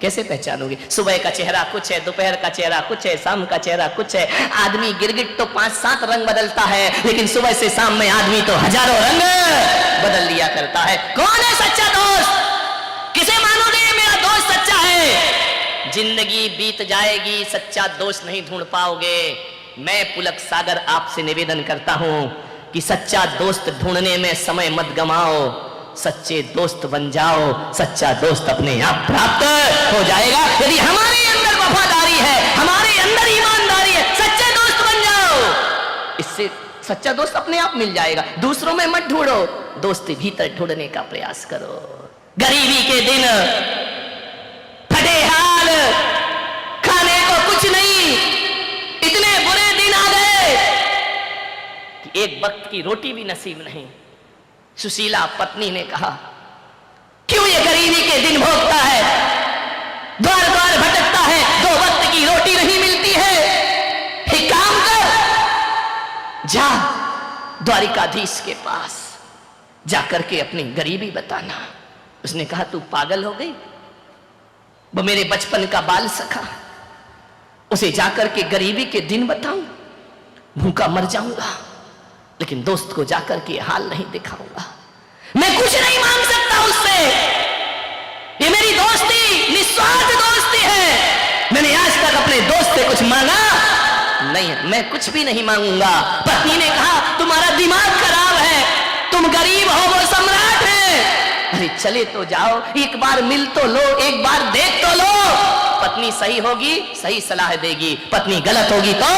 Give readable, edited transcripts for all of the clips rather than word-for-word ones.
कैसे पहचानोगे? सुबह का चेहरा कुछ है, दोपहर का चेहरा कुछ है, शाम का चेहरा कुछ है। आदमी गिरगिट तो 5-7 रंग बदलता है, लेकिन सुबह से शाम में आदमी तो हजारों रंग बदल लिया करता है। कौन है सच्चा दोस्त? किसे मानोगे मेरा दोस्त सच्चा है? जिंदगी बीत जाएगी, सच्चा दोस्त नहीं ढूंढ पाओगे। मैं पुलक सागर आपसे निवेदन करता हूं कि सच्चा दोस्त ढूंढने में समय मत गमाओ, सच्चे दोस्त बन जाओ। सच्चा दोस्त अपने आप प्राप्त हो जाएगा यदि हमारे अंदर वफादारी है, हमारे अंदर ईमानदारी है। सच्चे दोस्त बन जाओ, इससे सच्चा दोस्त अपने आप मिल जाएगा। दूसरों में मत ढूंढो, दोस्ती भीतर ढूंढने का प्रयास करो। गरीबी के दिन, फटे हाल, खाने को कुछ नहीं, इतने बुरे दिन आ गए कि एक वक्त की रोटी भी नसीब नहीं। सुशीला पत्नी ने कहा, क्यों ये गरीबी के दिन भोगता है, द्वार द्वार भटकता है, 2 वक्त की रोटी नहीं मिलती है। एक काम कर, जा द्वारिकाधीश के पास जाकर के अपनी गरीबी बताना। उसने कहा, तू पागल हो गई? वो मेरे बचपन का बाल सखा, उसे जाकर के गरीबी के दिन बताऊं? भूखा मर जाऊंगा, लेकिन दोस्त को जाकर के हाल नहीं दिखाऊंगा। मैं कुछ नहीं मांग सकता उससे, ये मेरी दोस्ती निस्वार्थ दोस्ती है। मैंने आज तक अपने दोस्त से कुछ मांगा नहीं, मैं कुछ भी नहीं मांगूंगा। पत्नी ने कहा, तुम्हारा दिमाग खराब है, तुम गरीब हो, वो सम्राट है। अरे चले तो जाओ, एक बार मिल तो लो, एक बार देख तो लो। पत्नी सही होगी, सही सलाह देगी, पत्नी गलत होगी तो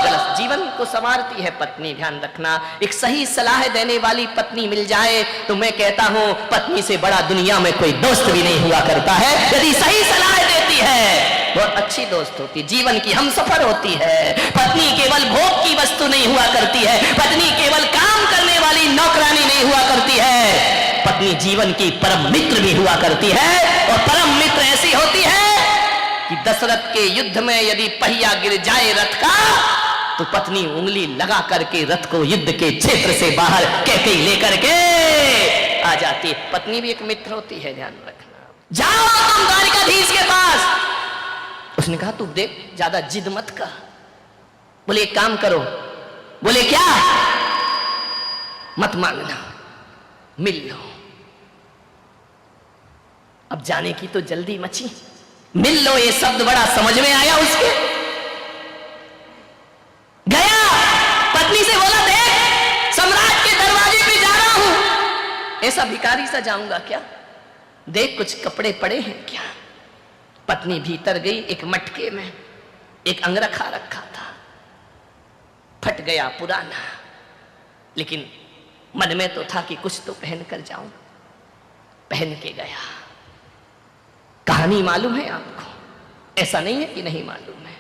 गलत। जीवन को संवारती है पत्नी, ध्यान रखना। एक सही सलाह देने वाली पत्नी मिल जाए तो मैं कहता हूं पत्नी से बड़ा दुनिया में कोई दोस्त भी नहीं हुआ करता है। यदि सही सलाह देती है, बहुत अच्छी दोस्त होती, जीवन की हमसफर होती है। पत्नी केवल भोग की वस्तु नहीं हुआ करती है, पत्नी केवल काम करने वाली नौकरानी नहीं हुआ करती है, पत्नी जीवन की परम मित्र भी हुआ करती है। और परम मित्र ऐसी होती है कि दशरथ के युद्ध में यदि पहिया गिर जाए रथ का, तो पत्नी उंगली लगा करके रथ को युद्ध के क्षेत्र से बाहर कैकेयी लेकर के आ जाती है। पत्नी भी एक मित्र होती है, ध्यान रखना। जाओ तुम द्वारिकाधीश के पास। उसने कहा, तू देख, ज्यादा जिद मत कर। बोले, एक काम करो। बोले, क्या? मत मांगना, मिल लो। अब जाने की तो जल्दी मची। मिल लो, ये शब्द बड़ा समझ में आया उसके। गया, पत्नी से बोला, देख सम्राट के दरवाजे पे जा रहा हूं। ऐसा भिखारी सा जाऊंगा क्या? देख कुछ कपड़े पड़े हैं क्या? पत्नी भीतर गई, एक मटके में एक अंगरखा रखा था, फट गया, पुराना, लेकिन मन में तो था कि कुछ तो पहन कर जाऊं। पहन के गया। कहानी मालूम है आपको, ऐसा नहीं है कि नहीं मालूम है।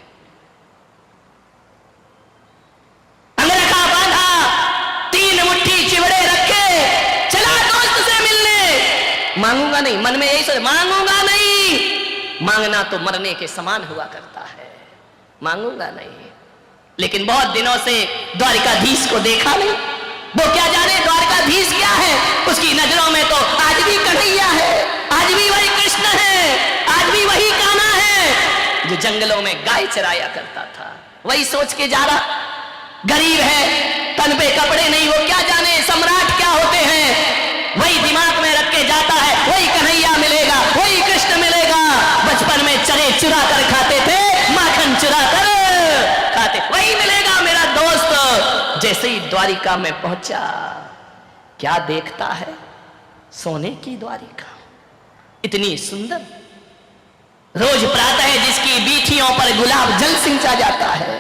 अंगरखा बांधा, 3 मुट्ठी चिवड़े रखे, चला दोस्त से मिलने। मांगूंगा नहीं, मन में यही सोच, मांगूंगा नहीं। मांगना तो मरने के समान हुआ करता है, मांगूंगा नहीं। लेकिन बहुत दिनों से द्वारिकाधीश को देखा नहीं। वो क्या जाने द्वारिकाधीश क्या है, उसकी नजरों में तो आज भी कन्हैया है, आज भी वही कृष्ण है, आज भी वही कान्हा है जो जंगलों में गाय चराया करता था। वही सोच के जा रहा। गरीब है, तन पे कपड़े नहीं, वो क्या जाने सम्राट क्या होते हैं। वही दिमाग में रख के जाता है, वही कन्हैया मिलेगा, वही कृष्ण मिलेगा। बचपन में चरे चुरा कर खाते थे, माखन चुरा कर खाते, वही मिलेगा मेरा दोस्त। जैसे ही द्वारिका में पहुंचा, क्या देखता है? सोने की द्वारिका, इतनी सुंदर। रोज प्रातः जिसकी बीथियों पर गुलाब जल सिंचा जाता है,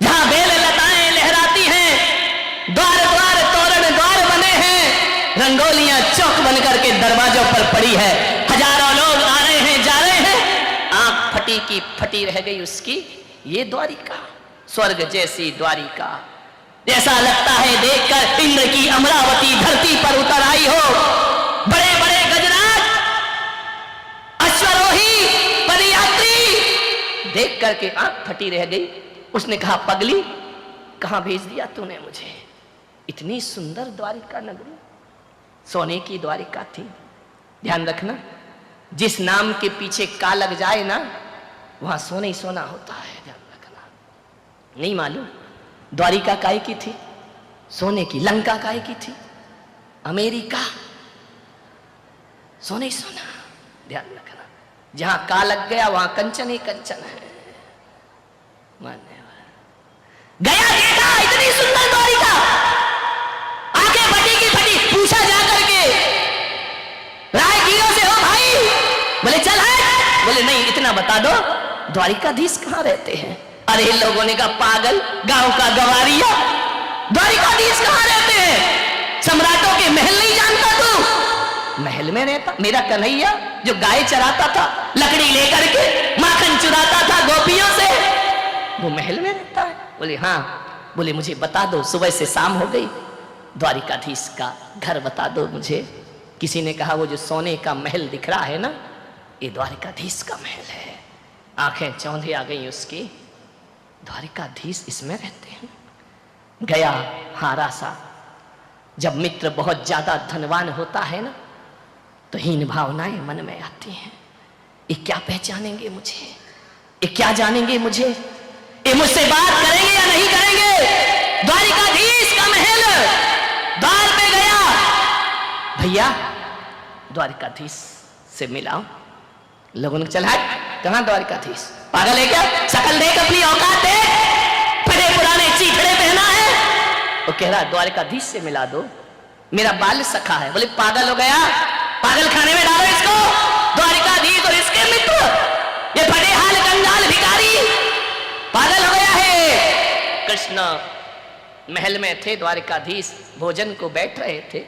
जहां बेल लताएं लहराती हैं, द्वार द्वार तोरण द्वार बने हैं, रंगोलियां चौक बन करके दरवाजों पर पड़ी है, हजारों लोग आ रहे हैं, जा रहे हैं। आंख फटी की फटी रह गई उसकी। ये द्वारिका, स्वर्ग जैसी द्वारिका। ऐसा लगता है देखकर इंद्र की अमरावती धरती पर उतर आई हो। बड़े बड़े गजराज, अश्वरोही, पदयात्री, देख करके आंख फटी रह गई। उसने कहा, पगली, कहां भेज दिया तूने मुझे? इतनी सुंदर द्वारिका नगरी, सोने की द्वारिका थी। ध्यान रखना, जिस नाम के पीछे का लग जाए ना, वहां सोना ही सोना होता है, ध्यान रखना। नहीं मालूम द्वारिका काय की थी? सोने की। लंका काय की थी? अमेरिका। सोने ही सोना, ध्यान रखना। जहां का लग गया वहां कंचन ही कंचन है। मान्य गया, देखा इतनी सुंदर द्वारिका, आंखें फटी की फटी। पूछा जाकर के राहगीरों से, हो भाई, बोले चल है, बोले नहीं, इतना बता दो द्वारिकाधीश कहां रहते हैं? अरे लोगों ने कहा पागल, गांव का गवारिया, द्वारिकाधीश कहां रहते हैं? सम्राटों के महल नहीं जानता तू? महल में रहता मेरा कन्हैया, जो गाय चराता था, लकड़ी लेकर के माखन चुराता था गोपियों से, वो महल में रहता है? बोले हाँ। बोले मुझे बता दो, सुबह से शाम हो गई, द्वारिकाधीश का घर बता दो मुझे। किसी ने कहा वो जो सोने का महल दिख रहा है ना, ये द्वारिकाधीश का महल है। आंखें चौंधी आ गई उसकी, द्वारिकाधीश इसमें रहते हैं। गया हारा सा। जब मित्र बहुत ज्यादा धनवान होता है ना, तो हीन भावनाएं मन में आती हैं। ये क्या पहचानेंगे मुझे? ये क्या जानेंगे मुझे? ये मुझसे बात करेंगे या नहीं करेंगे? द्वारिकाधीश का महल, द्वार पे गया, भैया द्वारिकाधीश से मिलाओ। लोगों ने चला, कहां द्वारिकाधीश? पागल है क्या? शकल देख, अपनी औकात देख, फटे पुराने चीथड़े पहना है। वो कह रहा द्वारिकाधीश से मिला दो, मेरा बाल सखा है। बोले पागल हो गया, पागल खाने में डालो इसको। द्वारिकाधीश और इसके मित्र, ये फटे हाल कंगाल भिखारी, पागल हो गया है। कृष्ण महल में थे, द्वारिकाधीश भोजन को बैठ रहे थे।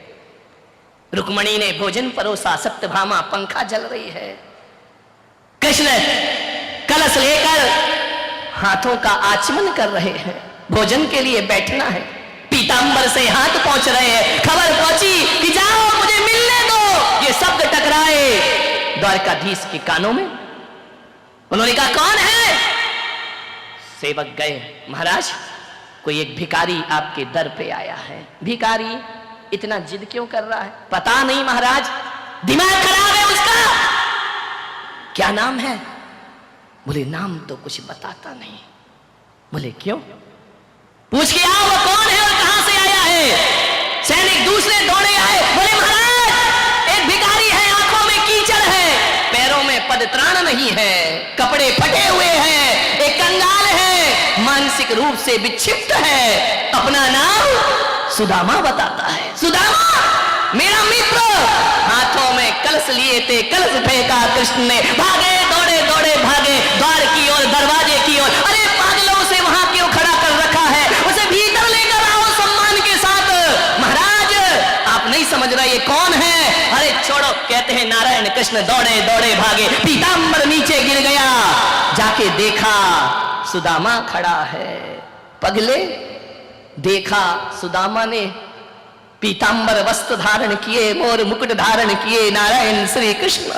रुक्मणी ने भोजन परोसा, सत्यभामा पंखा जल रही है। कृष्ण कलश लेकर हाथों का आचमन कर रहे हैं, भोजन के लिए बैठना है। पीतांबर से हाथ पहुंच रहे हैं। खबर पहुंची कि जाओ मुझे मिलने दो। ये शब्द टकराए द्वारिकाधीश के कानों में। उन्होंने कहा कौन है? सेवक गए, महाराज कोई एक भिखारी आपके दर पे आया है। भिखारी इतना जिद क्यों कर रहा है? पता नहीं महाराज, दिमाग खराब है उसका। क्या नाम है? बोले नाम तो कुछ बताता नहीं। बोले क्यों? पूछ के आओ वो कौन है और कहां से आया है। सैनिक दूसरे दौड़े आए, बोले महाराज एक भिखारी है, आंखों में कीचड़ है, पैरों में पदत्राण नहीं है, कपड़े फटे हुए हैं, एक कंगाल है, मानसिक रूप से विक्षिप्त है, अपना नाम सुदामा बताता है। सुदामा मेरा मित्र। हाथों में कलश लिए थे, कलश फेंका कृष्ण ने। भागे, दौड़े दौड़े भागे द्वार की ओर, दरवाजे की ओर। अरे पागलों से वहां क्यों खड़ा कर रखा है? उसे भीतर लेकर आओ सम्मान के साथ। महाराज आप नहीं समझ रहे ये कौन है? अरे छोड़ो, कहते हैं नारायण कृष्ण। दौड़े दौड़े भागे, पीतांबर नीचे गिर गया। जाके देखा सुदामा खड़ा है। पगले देखा सुदामा ने पीतांबर वस्त्र धारण किए, मोर मुकुट धारण किए, नारायण श्री कृष्ण।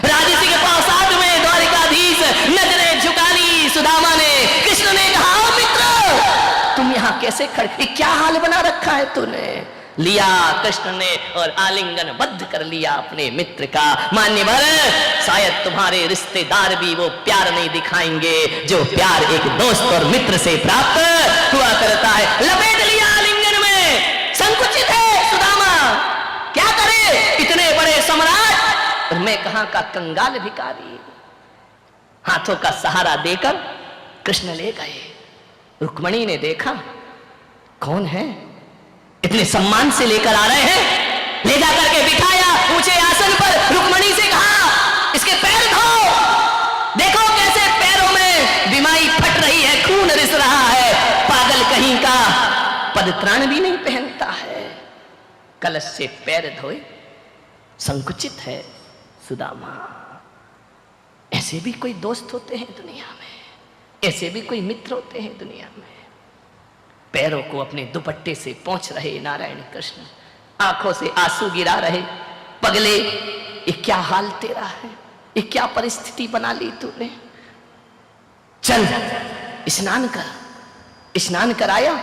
राजसी के प्रासाद में द्वारिकाधीश नजरें झुका ली सुदामा ने। कृष्ण ने कहा मित्र तुम यहाँ कैसे खड़े, क्या हाल बना रखा है तूने? लिया कृष्ण ने और आलिंगन बद्ध कर लिया अपने मित्र का। मान्यवर शायद तुम्हारे रिश्तेदार भी वो प्यार नहीं दिखाएंगे जो प्यार एक दोस्त और मित्र से प्राप्त हुआ करता है। लपेट लिया आलिंगन में, संकुचित है सुदामा, क्या करे इतने बड़े सम्राट और मैं कहां का कंगाल भिखारी। हाथों का सहारा देकर कृष्ण ले गए। रुक्मणी ने देखा कौन है, इतने सम्मान से लेकर आ रहे हैं। ले जाकर के बिठाया ऊंचे आसन पर। रुक्मणी से कहा इसके पैर धो, देखो कैसे पैरों में बीमारी फट रही है, खून रिस रहा है। पागल कहीं का, पदत्राण भी नहीं पहनता है। कलश से पैर धोए, संकुचित है सुदामा। ऐसे भी कोई दोस्त होते हैं दुनिया में, ऐसे भी कोई मित्र होते हैं दुनिया में। पैरों को अपने दुपट्टे से पोंछ रहे नारायण कृष्ण, आंखों से आंसू गिरा रहे। पगले ये क्या हाल तेरा है, ये क्या परिस्थिति बना ली तूने? चल स्नान कर। स्नान कराया,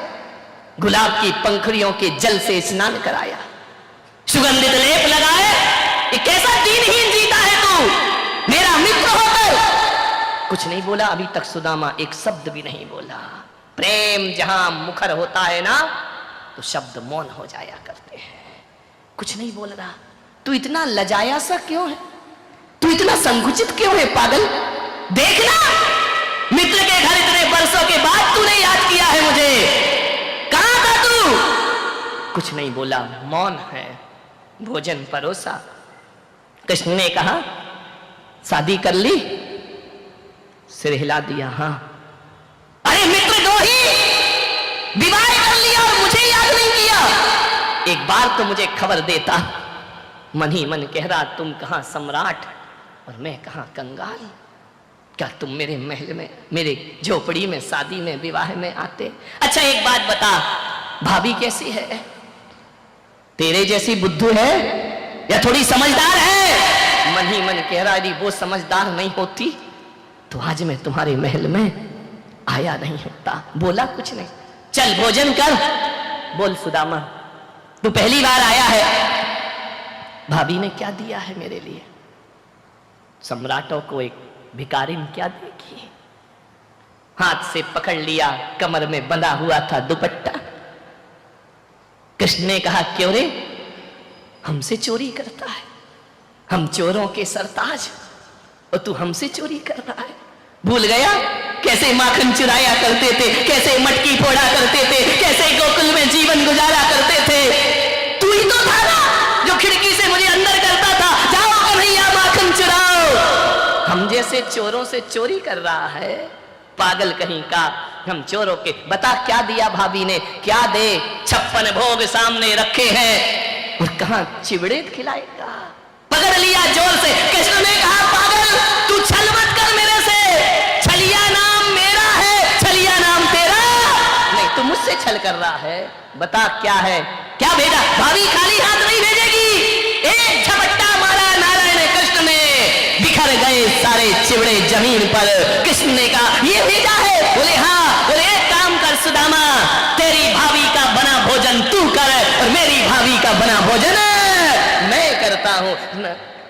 गुलाब की पंखुड़ियों के जल से स्नान कराया, सुगंधित लेप लगाए। ये कैसा दीनहीन जीता है तू? मेरा मित्र होकर कुछ नहीं बोला। अभी तक सुदामा एक शब्द भी नहीं बोला। प्रेम जहां मुखर होता है ना तो शब्द मौन हो जाया करते हैं। कुछ नहीं बोल रहा। तू इतना लजाया सा क्यों है? तू इतना संकुचित क्यों है पागल? देखना, मित्र के घर इतने बरसों के बाद तूने याद किया है मुझे। कहां था तू? कुछ नहीं बोला, मौन है। भोजन परोसा। कृष्ण ने कहा शादी कर ली? सिर हिला दिया, हां। अरे मित्र दो ही, विवाह कर लिया और मुझे याद नहीं किया। एक बार तो मुझे खबर देता। मन ही मन कह रहा तुम कहां सम्राट और मैं कहां कंगाल। क्या तुम मेरे महल में, मेरे झोपड़ी में, शादी में, विवाह में आते? अच्छा एक बात बता, भाभी कैसी है? तेरे जैसी बुद्धू है या थोड़ी समझदार है? मन ही मन कह रहा यदि वो समझदार नहीं होती तो आज मैं तुम्हारे महल में आया नहीं होता। बोला कुछ नहीं। चल भोजन कर। बोल सुदामा, तू पहली बार आया है, भाभी ने क्या दिया है मेरे लिए? सम्राटों को एक भिखारी ने क्या देखी? हाथ से पकड़ लिया, कमर में बंधा हुआ था दुपट्टा। कृष्ण ने कहा क्यों रे, हमसे चोरी करता है? हम चोरों के सरताज और तू हमसे चोरी कर रहा है? भूल गया कैसे माखन चुराया करते थे, कैसे मटकी फोड़ा करते थे, कैसे गोकुल में जीवन गुजारा करते थे? तू ही तो था ना जो खिड़की से मुझे अंदर करता था, जाओ कन्हैया माखन चुराओ। हम जैसे चोरों से चोरी कर रहा है? पागल कहीं का। हम चोरों के। बता क्या दिया भाभी ने? क्या दे? 56 भोग सामने रखे हैं और कहां चिवड़े खिलाएगा? पकड़ लिया जोर से। कृष्ण ने कहा पागल तू छल मत कर मेरे से। छलिया नाम मेरा है, छलिया नाम तेरा नहीं। तू मुझसे छल कर रहा है। बता क्या है? क्या भेजा? भाभी खाली हाथ नहीं भेजेगी। एक झपट्टा मारा नारायण कृष्ण ने, बिखर गए सारे चिवड़े जमीन पर। कृष्ण ने कहा ये भेजा है? बोले हाँ। बोले एक काम कर सुदामा, तेरी भाभी का बना भोजन तू कर और मेरी भाभी का बना भोजन मैं करता हूं।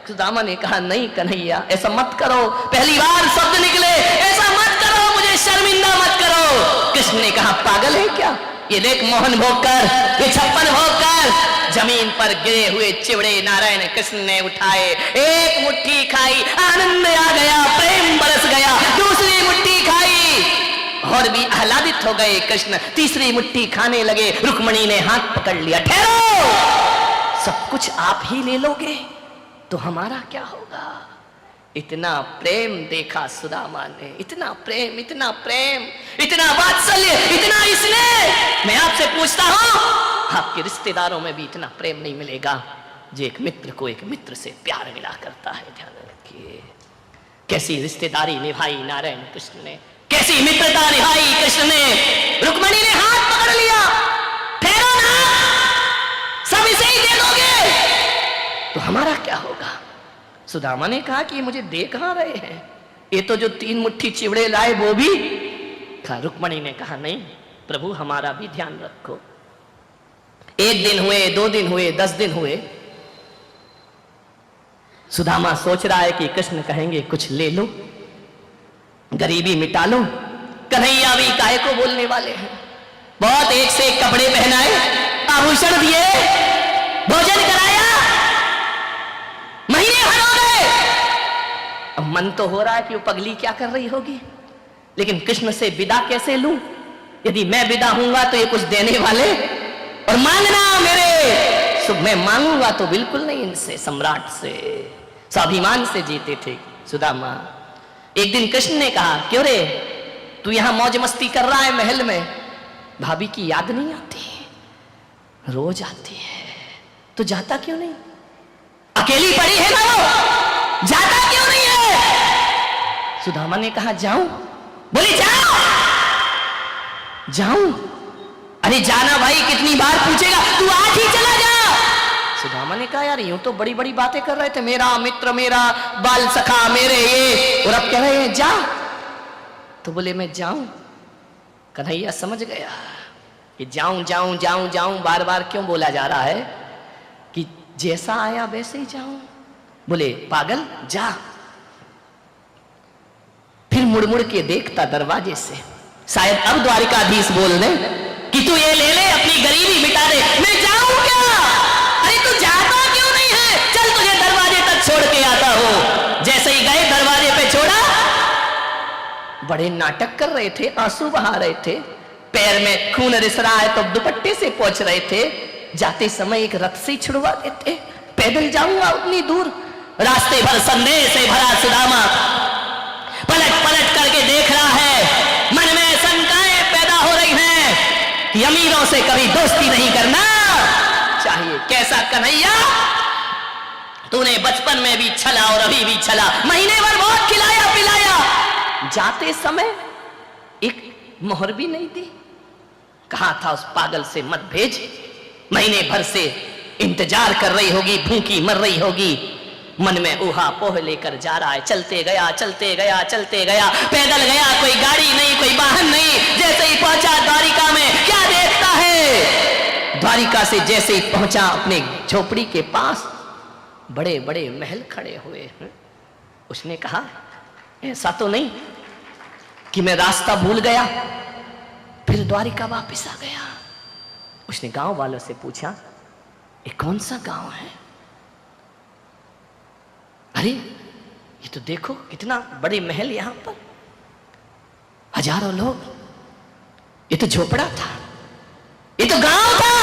सुदामा ने कहा नहीं कन्हैया ऐसा मत करो, पहली बार शब्द निकले, ऐसा मत करो, मुझे शर्मिंदा मत करो। कृष्ण ने कहा पागल है क्या? ये देख मोहन भोग कर, ये 56 भोग कर। जमीन पर गिरे हुए चिवड़े नारायण कृष्ण ने उठाए, एक मुट्ठी खाई, आनंद आ गया, प्रेम बरस गया। दूसरी मुट्ठी खाई और भी आह्लादित हो गए कृष्ण। तीसरी मुट्ठी खाने लगे। रुक्मणी ने हाथ पकड़ लिया। ठहरो, सब कुछ आप ही ले लोगे तो हमारा क्या होगा? इतना प्रेम देखा सुदामा ने, इतना प्रेम, इतना प्रेम, इतना वात्सल्य, इतना स्नेह। मैं आपसे पूछता हूं, आपके रिश्तेदारों में भी इतना प्रेम नहीं मिलेगा जो एक मित्र को एक मित्र से प्यार मिला करता है। ध्यान रखिए कैसी रिश्तेदारी निभाई नारायण कृष्ण ने, कैसी मित्रता निभाई कृष्ण ने। रुक्मणी ने हाथ पकड़ लिया। ठहरो ना, सब इसे ही दे दोगे तो हमारा क्या होगा? सुदामा ने कहा कि मुझे दे कहां रहे हैं, ये तो जो 3 मुट्ठी चिवड़े लाए वो भी खा। रुक्मणी ने कहा नहीं प्रभु हमारा भी ध्यान रखो। 1 दिन हुए, 2 दिन हुए, 10 दिन हुए। सुदामा सोच रहा है कि कृष्ण कहेंगे कुछ ले लो, गरीबी मिटा लो। कन्हैया भी काहे को बोलने वाले हैं। बहुत एक से एक कपड़े पहनाए, आभूषण दिए, भोजन कराया, महीने भर हो गए। अब मन तो हो रहा है कि वो पगली क्या कर रही होगी, लेकिन कृष्ण से विदा कैसे लूं? यदि मैं विदा हूंगा तो ये कुछ देने वाले और मांगना मेरे सुख। मैं मांगूंगा तो बिल्कुल नहीं इनसे, सम्राट से। स्वाभिमान से जीते थे सुदामा। एक दिन कृष्ण ने कहा क्यों रे तू यहां मौज मस्ती कर रहा है महल में, भाभी की याद नहीं आती? रोज आती है तो जाता क्यों नहीं? अकेली पड़ी है ना वो, जाता क्यों नहीं है? सुदामा ने कहा जाऊं? बोली जाओ। जाऊं? अरे जाना भाई, कितनी बार पूछेगा, तू आज ही चला जा। सुदामा ने कहा यार यूं तो बड़ी बड़ी बातें कर रहे थे, मेरा मित्र, मेरा बाल सखा, मेरे ये, और अब कह रहे हैं जा। तो बोले मैं जाऊं? कन्हैया समझ गया कि जाऊं जाऊं जाऊं जाऊं बार बार क्यों बोला जा रहा है, कि जैसा आया वैसे ही जाऊं। बोले पागल जा। फिर मुड़ मुड़ के देखता दरवाजे से, शायद अब द्वारिकाधीश बोल दे कि तू ये ले ले, अपनी गरीबी मिटा दे। मैं जाऊं क्या? अरे तू जाता क्यों नहीं है? चल तुझे दरवाजे तक छोड़ के आता हूं। जैसे ही गए दरवाजे पे छोड़ा, बड़े नाटक कर रहे थे, आंसू बहा रहे थे, पैर में खून रिस रहा है तो दुपट्टे से पोंछ रहे थे। जाते समय एक रथ से छुड़वा देते, पैदल जाऊंगा उतनी दूर। रास्ते भर संदेह से भरा सुदामा पलट पलट करके देख रहा है, मन में शंकाएं पैदा हो रही हैं कि अमीरों से कभी दोस्ती नहीं करना चाहिए। कैसा कन्हैया, तूने बचपन में भी छला और अभी भी छला, महीने भर बहुत खिलाया पिलाया, जाते समय एक मोहर भी नहीं दी। कहा था उस पागल से मत भेज, महीने भर से इंतजार कर रही होगी, भूखी मर रही होगी। मन में ऊहा पोह लेकर जा रहा है, चलते गया चलते गया चलते गया, पैदल गया, कोई गाड़ी नहीं, कोई वाहन नहीं। जैसे ही पहुंचा द्वारिका में, क्या देखता है, द्वारिका से जैसे ही पहुंचा अपने झोपड़ी के पास बड़े बड़े महल खड़े हुए हैं। उसने कहा ऐसा तो नहीं कि मैं रास्ता भूल गया। फिर द्वारिका वापस आ गया। उसने गांव वालों से पूछा ये कौन सा गांव है? अरे ये तो देखो कितना बड़े महल, यहां पर हजारों लोग, ये तो झोपड़ा था, ये तो गांव था।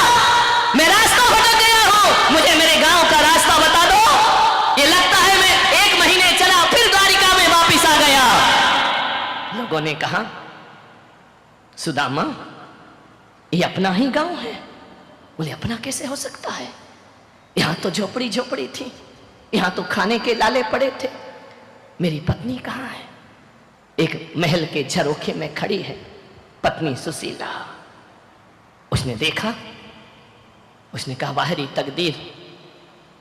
मैं रास्ता भटक गया हूं, मुझे मेरे गांव का रास्ता बता दो। ये लगता है मैं 1 महीने चला फिर द्वारिका में वापस आ गया। लोगों ने कहा सुदामा ये अपना ही गांव है। बोले अपना कैसे हो सकता है, यहां तो झोपड़ी झोपड़ी थी, यहां तो खाने के लाले पड़े थे। मेरी पत्नी कहाँ है? एक महल के झरोखे में खड़ी है पत्नी सुशीला। उसने देखा, उसने कहा बाहरी तकदीर